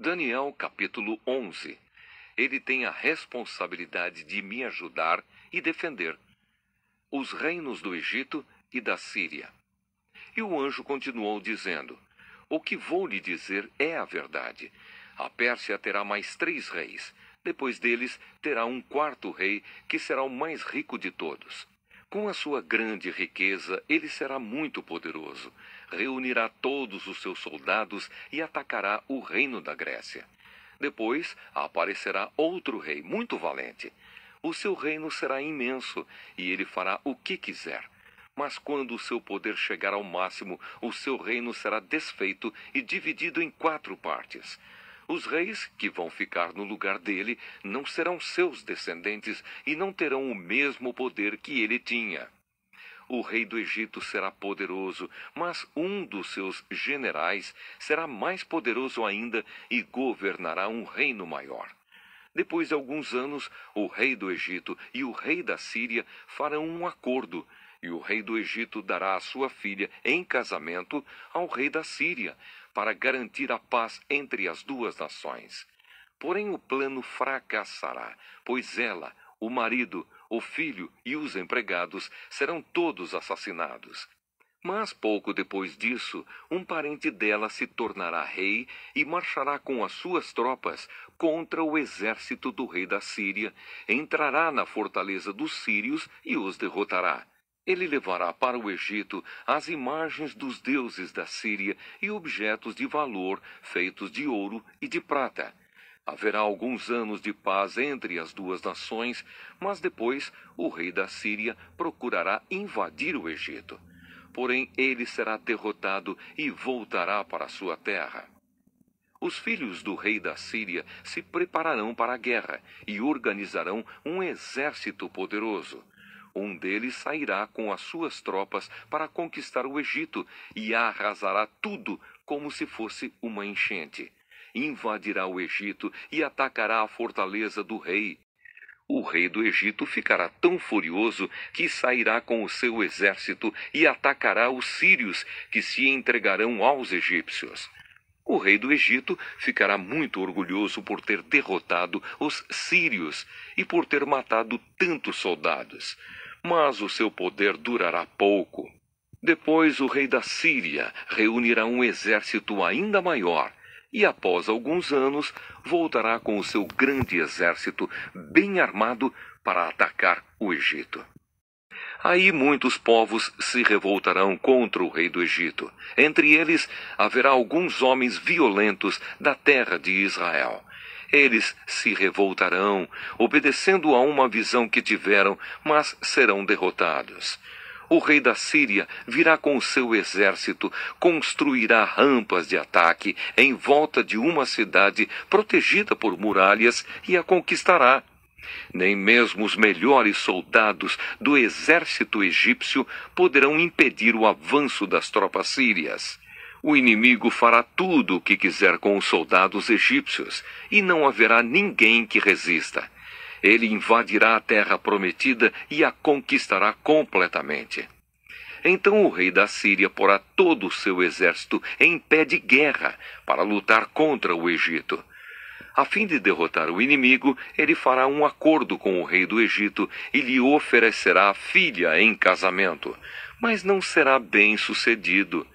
Daniel capítulo 11. Ele tem a responsabilidade de me ajudar e defender os reinos do Egito e da Síria. E o anjo continuou dizendo: o que vou lhe dizer é a verdade. A Pérsia terá mais 3 reis. Depois deles terá um 4º rei, que será o mais rico de todos. Com a sua grande riqueza, ele será muito poderoso. Reunirá todos os seus soldados e atacará o reino da Grécia. Depois aparecerá outro rei muito valente. O seu reino será imenso e ele fará o que quiser. Mas quando o seu poder chegar ao máximo, o seu reino será desfeito e dividido em 4 partes. Os reis que vão ficar no lugar dele não serão seus descendentes e não terão o mesmo poder que ele tinha. O rei do Egito será poderoso, mas um dos seus generais será mais poderoso ainda e governará um reino maior. Depois de alguns anos, o rei do Egito e o rei da Síria farão um acordo, e o rei do Egito dará a sua filha em casamento ao rei da Síria, para garantir a paz entre as 2 nações. Porém o plano fracassará, pois ela, o marido, o filho e os empregados serão todos assassinados. Mas pouco depois disso, um parente dela se tornará rei e marchará com as suas tropas contra o exército do rei da Síria, entrará na fortaleza dos sírios e os derrotará. Ele levará para o Egito as imagens dos deuses da Síria e objetos de valor feitos de ouro e de prata. Haverá alguns anos de paz entre as 2 nações, mas depois o rei da Síria procurará invadir o Egito. Porém, ele será derrotado e voltará para sua terra. Os filhos do rei da Síria se prepararão para a guerra e organizarão um exército poderoso. Um deles sairá com as suas tropas para conquistar o Egito e arrasará tudo como se fosse uma enchente. Invadirá o Egito e atacará a fortaleza do rei. O rei do Egito ficará tão furioso que sairá com o seu exército e atacará os sírios, que se entregarão aos egípcios. O rei do Egito ficará muito orgulhoso por ter derrotado os sírios e por ter matado tantos soldados. Mas o seu poder durará pouco. Depois o rei da Síria reunirá um exército ainda maior e, após alguns anos, voltará com o seu grande exército bem armado para atacar o Egito. Aí muitos povos se revoltarão contra o rei do Egito. Entre eles haverá alguns homens violentos da terra de Israel. Eles se revoltarão, obedecendo a uma visão que tiveram, mas serão derrotados. O rei da Síria virá com o seu exército, construirá rampas de ataque em volta de uma cidade protegida por muralhas e a conquistará. Nem mesmo os melhores soldados do exército egípcio poderão impedir o avanço das tropas sírias. O inimigo fará tudo o que quiser com os soldados egípcios, e não haverá ninguém que resista. Ele invadirá a terra prometida e a conquistará completamente. Então o rei da Síria porá todo o seu exército em pé de guerra para lutar contra o Egito. A fim de derrotar o inimigo, ele fará um acordo com o rei do Egito e lhe oferecerá a filha em casamento, mas não será bem sucedido.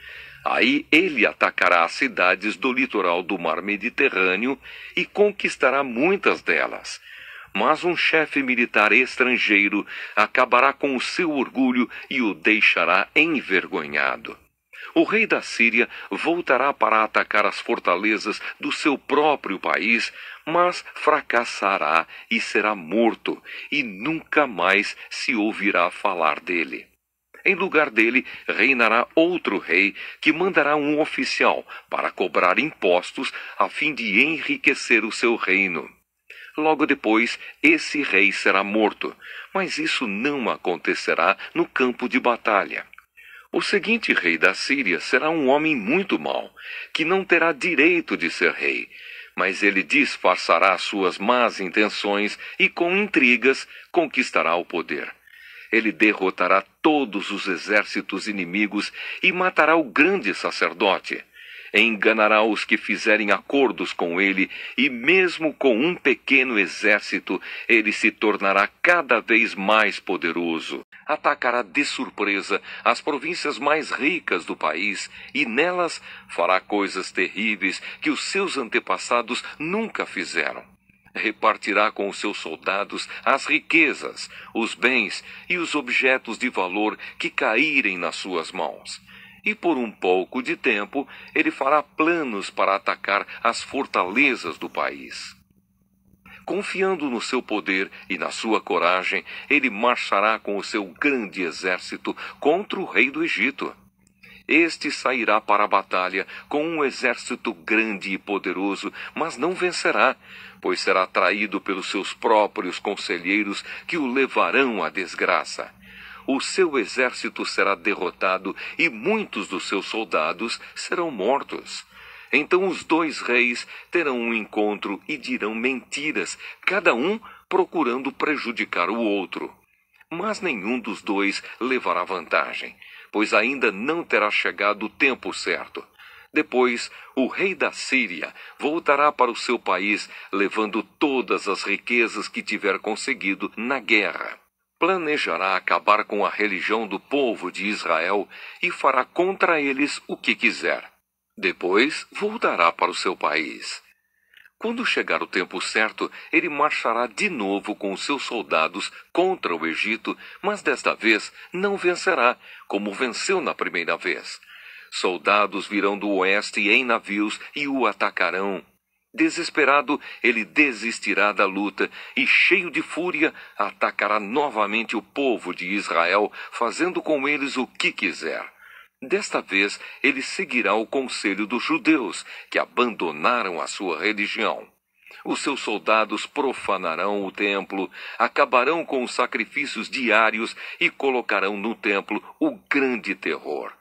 Aí ele atacará as cidades do litoral do mar Mediterrâneo e conquistará muitas delas. Mas um chefe militar estrangeiro acabará com o seu orgulho e o deixará envergonhado. O rei da Síria voltará para atacar as fortalezas do seu próprio país, mas fracassará e será morto, e nunca mais se ouvirá falar dele. Em lugar dele, reinará outro rei que mandará um oficial para cobrar impostos a fim de enriquecer o seu reino. Logo depois, esse rei será morto, mas isso não acontecerá no campo de batalha. O seguinte rei da Síria será um homem muito mau, que não terá direito de ser rei, mas ele disfarçará suas más intenções e, com intrigas, conquistará o poder. Ele derrotará todos os exércitos inimigos e matará o grande sacerdote. Enganará os que fizerem acordos com ele, e mesmo com um pequeno exército, ele se tornará cada vez mais poderoso. Atacará de surpresa as províncias mais ricas do país, e nelas fará coisas terríveis que os seus antepassados nunca fizeram. Repartirá com os seus soldados as riquezas, os bens e os objetos de valor que caírem nas suas mãos. E por um pouco de tempo ele fará planos para atacar as fortalezas do país. Confiando no seu poder e na sua coragem, ele marchará com o seu grande exército contra o rei do Egito. Este sairá para a batalha com um exército grande e poderoso, mas não vencerá, pois será traído pelos seus próprios conselheiros que o levarão à desgraça. O seu exército será derrotado e muitos dos seus soldados serão mortos. Então os dois reis terão um encontro e dirão mentiras, cada um procurando prejudicar o outro. Mas nenhum dos dois levará vantagem, pois ainda não terá chegado o tempo certo. Depois, o rei da Síria voltará para o seu país, levando todas as riquezas que tiver conseguido na guerra. Planejará acabar com a religião do povo de Israel e fará contra eles o que quiser. Depois, voltará para o seu país. Quando chegar o tempo certo, ele marchará de novo com os seus soldados contra o Egito, mas desta vez não vencerá, como venceu na primeira vez. Soldados virão do oeste em navios e o atacarão. Desesperado, ele desistirá da luta e, cheio de fúria, atacará novamente o povo de Israel, fazendo com eles o que quiser. Desta vez, ele seguirá o conselho dos judeus, que abandonaram a sua religião. Os seus soldados profanarão o templo, acabarão com os sacrifícios diários e colocarão no templo o grande terror.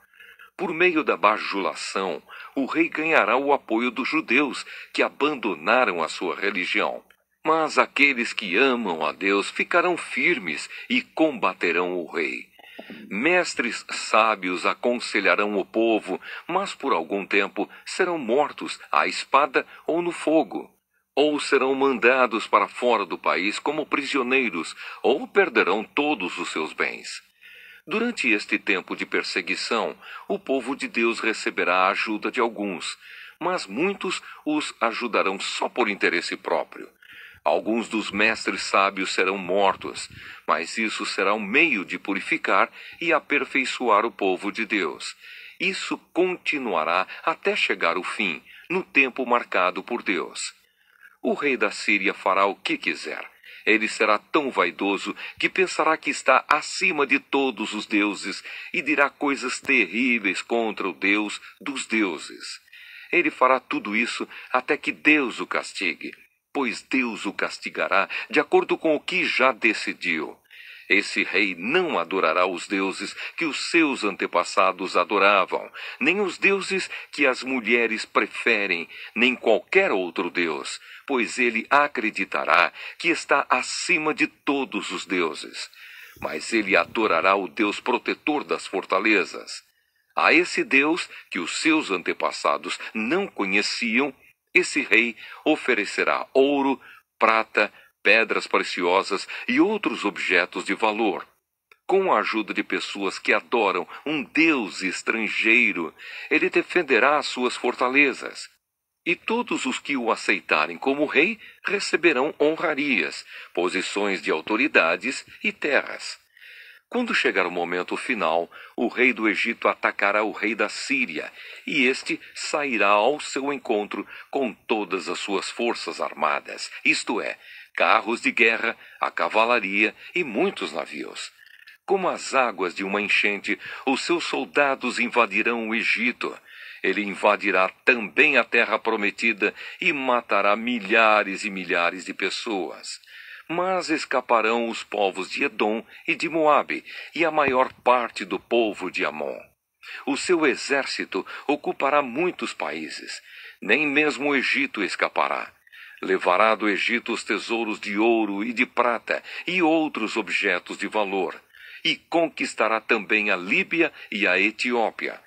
Por meio da bajulação, o rei ganhará o apoio dos judeus, que abandonaram a sua religião. Mas aqueles que amam a Deus ficarão firmes e combaterão o rei. Mestres sábios aconselharão o povo, mas por algum tempo serão mortos à espada ou no fogo. Ou serão mandados para fora do país como prisioneiros, ou perderão todos os seus bens. Durante este tempo de perseguição, o povo de Deus receberá a ajuda de alguns, mas muitos os ajudarão só por interesse próprio. Alguns dos mestres sábios serão mortos, mas isso será um meio de purificar e aperfeiçoar o povo de Deus. Isso continuará até chegar o fim, no tempo marcado por Deus. O rei da Síria fará o que quiser. Ele será tão vaidoso que pensará que está acima de todos os deuses e dirá coisas terríveis contra o Deus dos deuses. Ele fará tudo isso até que Deus o castigue, pois Deus o castigará de acordo com o que já decidiu. Esse rei não adorará os deuses que os seus antepassados adoravam, nem os deuses que as mulheres preferem, nem qualquer outro deus, pois ele acreditará que está acima de todos os deuses. Mas ele adorará o Deus protetor das fortalezas. A esse Deus que os seus antepassados não conheciam, esse rei oferecerá ouro, prata, pedras preciosas e outros objetos de valor. Com a ajuda de pessoas que adoram um Deus estrangeiro, ele defenderá as suas fortalezas. E todos os que o aceitarem como rei receberão honrarias, posições de autoridades e terras. Quando chegar o momento final, o rei do Egito atacará o rei da Síria, e este sairá ao seu encontro com todas as suas forças armadas, isto é, carros de guerra, a cavalaria e muitos navios. Como as águas de uma enchente, os seus soldados invadirão o Egito. Ele invadirá também a terra prometida e matará milhares e milhares de pessoas. Mas escaparão os povos de Edom e de Moabe e a maior parte do povo de Amon. O seu exército ocupará muitos países. Nem mesmo o Egito escapará. Levará do Egito os tesouros de ouro e de prata e outros objetos de valor. E conquistará também a Líbia e a Etiópia.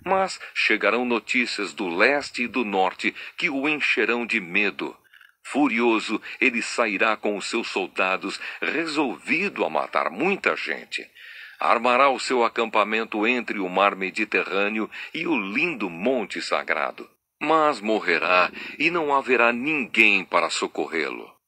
Mas chegarão notícias do leste e do norte que o encherão de medo. Furioso, ele sairá com os seus soldados, resolvido a matar muita gente. Armará o seu acampamento entre o mar Mediterrâneo e o lindo monte sagrado. Mas morrerá e não haverá ninguém para socorrê-lo.